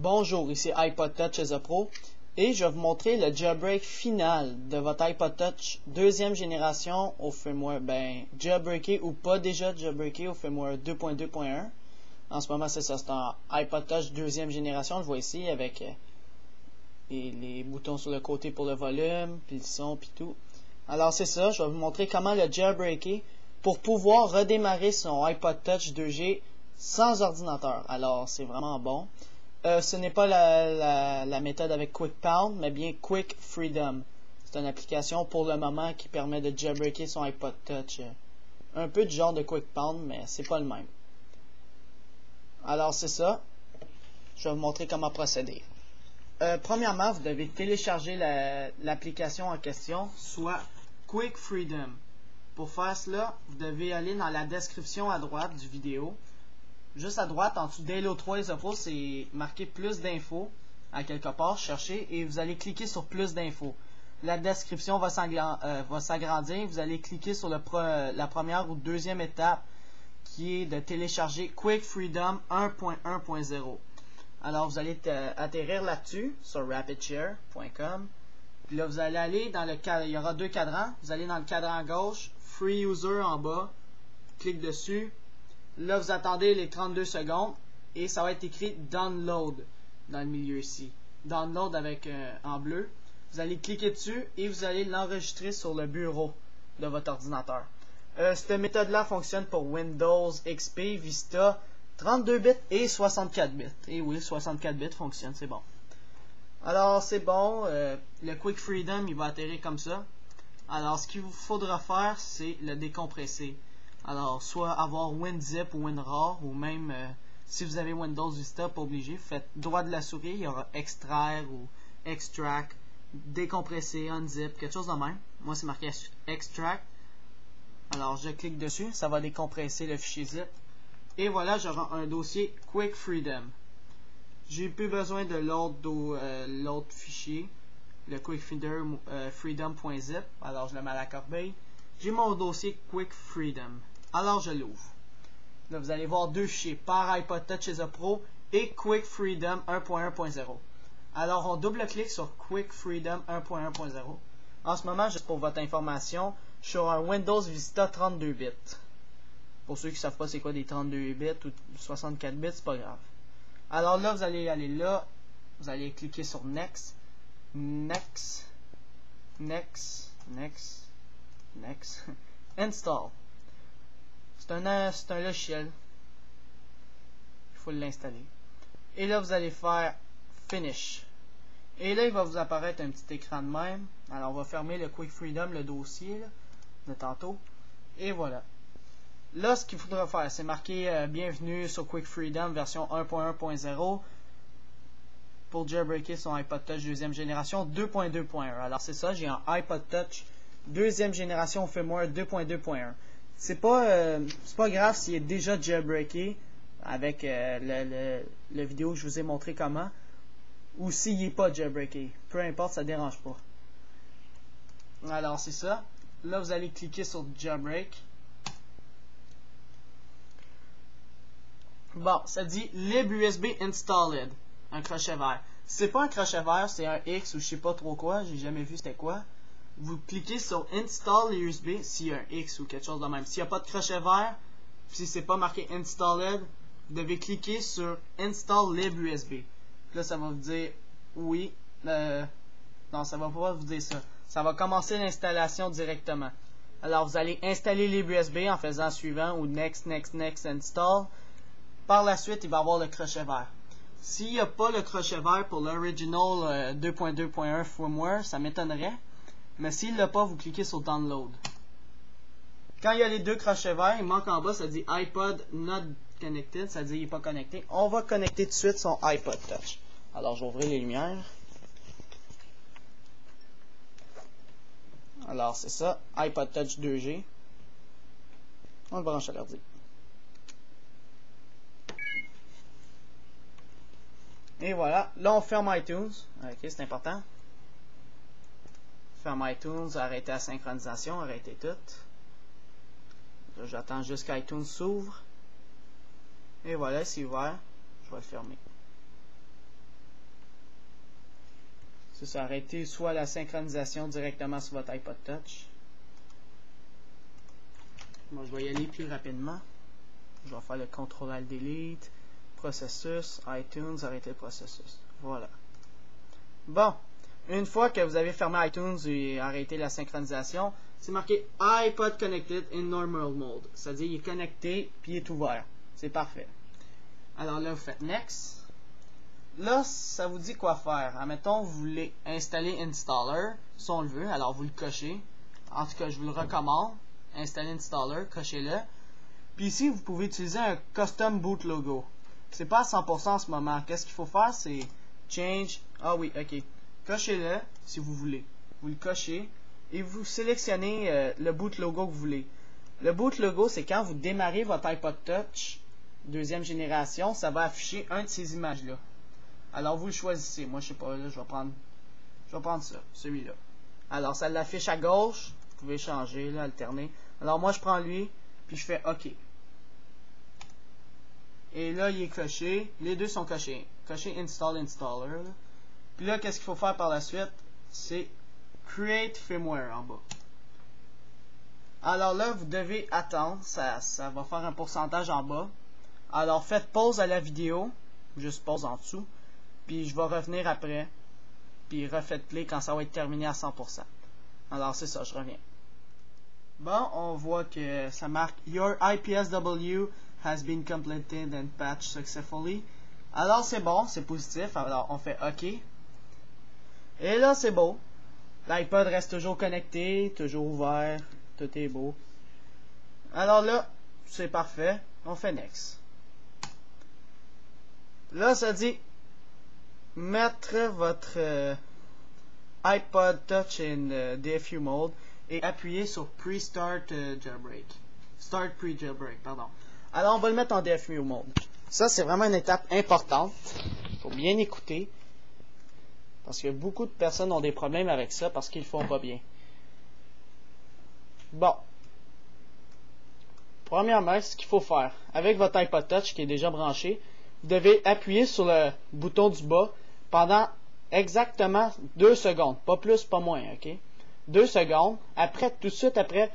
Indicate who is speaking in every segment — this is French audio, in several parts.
Speaker 1: Bonjour, ici iPod Touch as a Pro et je vais vous montrer le jailbreak final de votre iPod Touch deuxième génération au firmware, jailbreaké ou pas déjà jailbreaké au firmware 2.2.1. En ce moment, c'est ça, c'est un iPod Touch deuxième génération, je vois ici avec les boutons sur le côté pour le volume, puis le son, puis tout. Alors c'est ça, je vais vous montrer comment le jailbreaker pour pouvoir redémarrer son iPod Touch 2G sans ordinateur. Alors c'est vraiment bon. Ce n'est pas la méthode avec Quick Pound, mais bien Quick Freedom. C'est une application pour le moment qui permet de jailbreaker son iPod Touch. Un peu du genre de Quick Pound, mais c'est pas le même. Alors c'est ça. Je vais vous montrer comment procéder. Premièrement, vous devez télécharger l'application en question, soit Quick Freedom. Pour faire cela, vous devez aller dans la description à droite du vidéo. Juste à droite, en dessous d'Halo 3 as a Pro, c'est marqué plus d'infos à quelque part, cherchez, et vous allez cliquer sur plus d'infos. La description va s'agrandir, vous allez cliquer sur la première ou deuxième étape qui est de télécharger Quick Freedom 1.1.0. Alors vous allez atterrir là-dessus, sur rapidshare.com. Puis là, vous allez aller dans le cadre, il y aura deux cadrans. Vous allez dans le cadran gauche, Free User en bas, clique dessus. Là, vous attendez les 32 secondes et ça va être écrit Download dans le milieu ici. Download avec en bleu. Vous allez cliquer dessus et vous allez l'enregistrer sur le bureau de votre ordinateur. Cette méthode-là fonctionne pour Windows XP, Vista, 32 bits et 64 bits. Et oui, 64 bits fonctionne, c'est bon. Alors, c'est bon. Le Quick Freedom, il va atterrir comme ça. Alors, ce qu'il vous faudra faire, c'est le décompresser. Alors, soit avoir WinZip ou WinRAR, ou même, si vous avez Windows Vista, pas obligé, faites droit de la souris, il y aura extraire ou extract, décompresser, unzip, quelque chose de même. Moi, c'est marqué extract. Alors, je clique dessus, ça va décompresser le fichier zip. Et voilà, j'aurai un dossier Quick Freedom. J'ai plus besoin de l'autre fichier, le Quick Freedom.zip. Alors, je le mets à la corbeille. J'ai mon dossier Quick Freedom. Alors, je l'ouvre. Là, vous allez voir deux fichiers, par iPod Touch as a Pro et Quick Freedom 1.1.0. Alors, on double-clique sur Quick Freedom 1.1.0. En ce moment, juste pour votre information, je suis sur un Windows Vista 32 bits. Pour ceux qui ne savent pas c'est quoi des 32 bits ou 64 bits, c'est pas grave. Alors là, vous allez aller là, vous allez cliquer sur Next, Next, Next, Next, Next, Install. C'est un logiciel. Il faut l'installer. Et là, vous allez faire Finish. Et là, il va vous apparaître un petit écran de même. Alors, on va fermer le Quick Freedom, le dossier là, de tantôt. Et voilà. Là, ce qu'il faudra faire, c'est marquer Bienvenue sur Quick Freedom version 1.1.0 pour jailbreaker son iPod Touch deuxième génération 2.2.1. Alors, c'est ça, j'ai un iPod Touch deuxième génération firmware 2.2.1. C'est pas grave s'il est déjà jailbreaké avec le vidéo que je vous ai montré comment, ou s'il n'est pas jailbreaké. Peu importe, ça ne dérange pas. Alors, c'est ça. Là, vous allez cliquer sur Jailbreak. Bon, ça dit libUSB installed. Un crochet vert. C'est pas un crochet vert, c'est un X ou je sais pas trop quoi. J'ai jamais vu c'était quoi. Vous cliquez sur Install USB s'il y a un X ou quelque chose de même. S'il n'y a pas de crochet vert, si c'est pas marqué Installed, vous devez cliquer sur Install libUSB. Là, ça va vous dire oui. Non, ça va pas vous dire ça. Ça va commencer l'installation directement. Alors, vous allez installer libUSB en faisant suivant ou Next, Next, Next, Install. Par la suite, il va y avoir le crochet vert. S'il n'y a pas le crochet vert pour l'original 2.2.1 firmware, ça m'étonnerait. Mais s'il l'a pas, vous cliquez sur Download. Quand il y a les deux crochets verts, il manque en bas, ça dit iPod not connected, ça dit il n'est pas connecté. On va connecter tout de suite son iPod Touch. Alors, je vais ouvrir les lumières. Alors, c'est ça, iPod Touch 2G. On le branche à l'ordi. Et voilà, là on ferme iTunes. Ok, c'est important. Ferme iTunes, arrêtez la synchronisation, arrêtez tout. J'attends juste qu'iTunes s'ouvre. Et voilà, c'est ouvert. Je vais le fermer. c'est ça, arrêter soit la synchronisation directement sur votre iPod Touch. Bon, je vais y aller plus rapidement. Je vais faire le Ctrl-Alt-Delete, processus, iTunes, arrêter le processus. Voilà. Bon, une fois que vous avez fermé iTunes et arrêté la synchronisation, c'est marqué iPod Connected in Normal Mode. C'est-à-dire il est connecté puis il est ouvert. C'est parfait. Alors là, vous faites Next. Là, ça vous dit quoi faire. Admettons, vous voulez installer Installer, si on le veut, alors vous le cochez. En tout cas, je vous le recommande. Installer Installer, cochez-le. Puis ici, vous pouvez utiliser un Custom Boot Logo. C'est pas à 100% en ce moment. Qu'est-ce qu'il faut faire, c'est Change. Ah oui, ok. Cochez-le, si vous voulez. Vous le cochez et vous sélectionnez le boot logo que vous voulez. Le boot logo, c'est quand vous démarrez votre iPod Touch, deuxième génération, ça va afficher un de ces images-là. Alors vous le choisissez. Moi, je sais pas, là, je vais prendre ça, celui-là. Alors, ça l'affiche à gauche. Vous pouvez changer, là, alterner. Alors, moi, je prends lui, puis je fais OK. Et là, il est coché. Les deux sont cochés. Coché Install Installer. Là. Puis là, qu'est-ce qu'il faut faire par la suite? C'est Create Firmware en bas. Alors là, vous devez attendre. Ça va faire un pourcentage en bas. Alors, faites pause à la vidéo. Juste pause en dessous. Puis je vais revenir après. Puis refaites play quand ça va être terminé à 100%. Alors, c'est ça, je reviens. Bon, on voit que ça marque Your IPSW has been completed and patched successfully. Alors, c'est bon, c'est positif. Alors, on fait OK. Et là, c'est beau. L'iPod reste toujours connecté, toujours ouvert. Tout est beau. Alors là, c'est parfait. On fait Next. Là, ça dit mettre votre iPod Touch in DFU mode et appuyer sur Pre-Start Jailbreak. Start Pre-Jailbreak, pardon. Alors, on va le mettre en DFU mode. Ça, c'est vraiment une étape importante. Il faut bien écouter. Parce que beaucoup de personnes ont des problèmes avec ça parce qu'ils ne font pas bien. Bon. Premièrement, ce qu'il faut faire, avec votre iPod Touch qui est déjà branché, vous devez appuyer sur le bouton du bas pendant exactement 2 secondes. Pas plus, pas moins, ok? 2 secondes. Après, tout de suite après,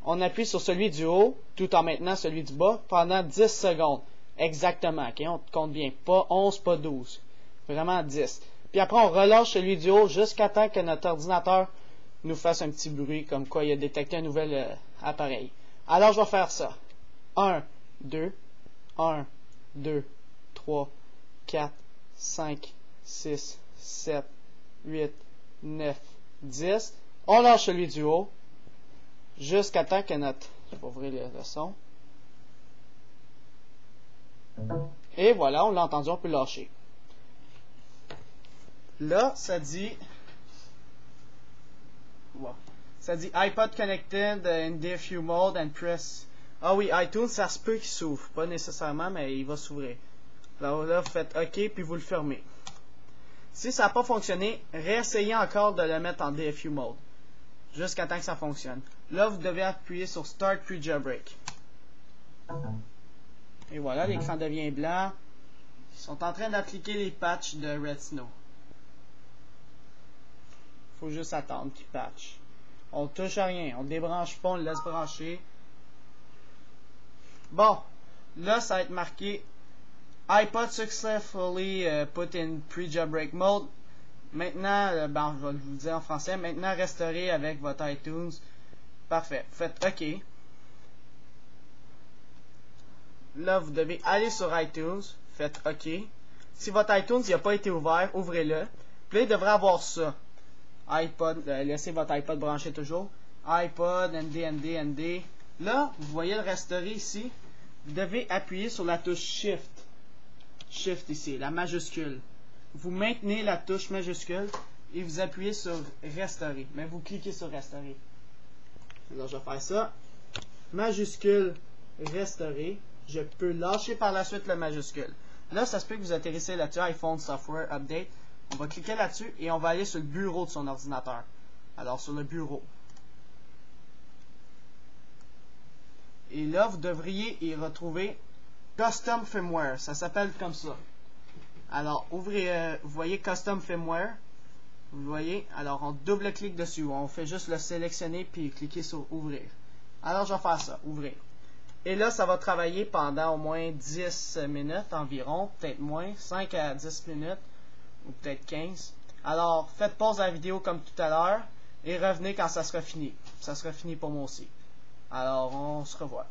Speaker 1: on appuie sur celui du haut, tout en maintenant celui du bas, pendant 10 secondes. Exactement, ok? On compte bien. Pas 11, pas 12. Vraiment 10. Puis après, on relâche celui du haut jusqu'à temps que notre ordinateur nous fasse un petit bruit comme quoi il a détecté un nouvel appareil. Alors, je vais faire ça. 1, 2, 1, 2, 3, 4, 5, 6, 7, 8, 9, 10. On lâche celui du haut jusqu'à temps que notre... Je vais ouvrir le son. Et voilà, on l'a entendu, on peut lâcher. Là, ça dit... Wow. Ça dit iPod connected in DFU mode and press... Ah oui, iTunes, ça se peut qu'il s'ouvre. Pas nécessairement, mais il va s'ouvrir. Là, vous faites OK, puis vous le fermez. Si ça n'a pas fonctionné, réessayez encore de le mettre en DFU mode. Jusqu'à temps que ça fonctionne. Là, vous devez appuyer sur Start Pre-Jailbreak. Et voilà, l'écran devient blanc. Ils sont en train d'appliquer les patchs de Red Snow. Faut juste attendre qu'ils patchent. On touche à rien. On débranche pas, on le laisse brancher. Bon, là, ça va être marqué iPod successfully put in pre-jailbreak mode. Maintenant, ben, je vais vous le dire en français. Maintenant, restaurez avec votre iTunes. Parfait. Faites OK. Là, vous devez aller sur iTunes. Faites OK. Si votre iTunes n'a pas été ouvert, ouvrez-le. Puis là, il devrait avoir ça. iPod, laissez votre iPod branché toujours. iPod, ND. Là, vous voyez le restaurer ici. Vous devez appuyer sur la touche Shift. Shift ici, la majuscule. Vous maintenez la touche majuscule et vous appuyez sur Restaurer. Mais vous cliquez sur Restaurer. Alors, je vais faire ça. Majuscule, Restaurer. Je peux lâcher par la suite le majuscule. Là, ça se peut que vous atterrissez là-dessus, iPhone Software Update. On va cliquer là-dessus et on va aller sur le bureau de son ordinateur. Alors, sur le bureau. Et là, vous devriez y retrouver Custom Firmware. Ça s'appelle comme ça. Alors, ouvrez, vous voyez Custom Firmware. Vous voyez? Alors, on double-clique dessus. On fait juste le sélectionner puis cliquer sur ouvrir. Alors, je vais faire ça, ouvrir. Et là, ça va travailler pendant au moins 10 minutes environ, peut-être moins, 5 à 10 minutes, ou peut-être 15. Alors, faites pause à la vidéo comme tout à l'heure, et revenez quand ça sera fini. Ça sera fini pour moi aussi. Alors, on se revoit.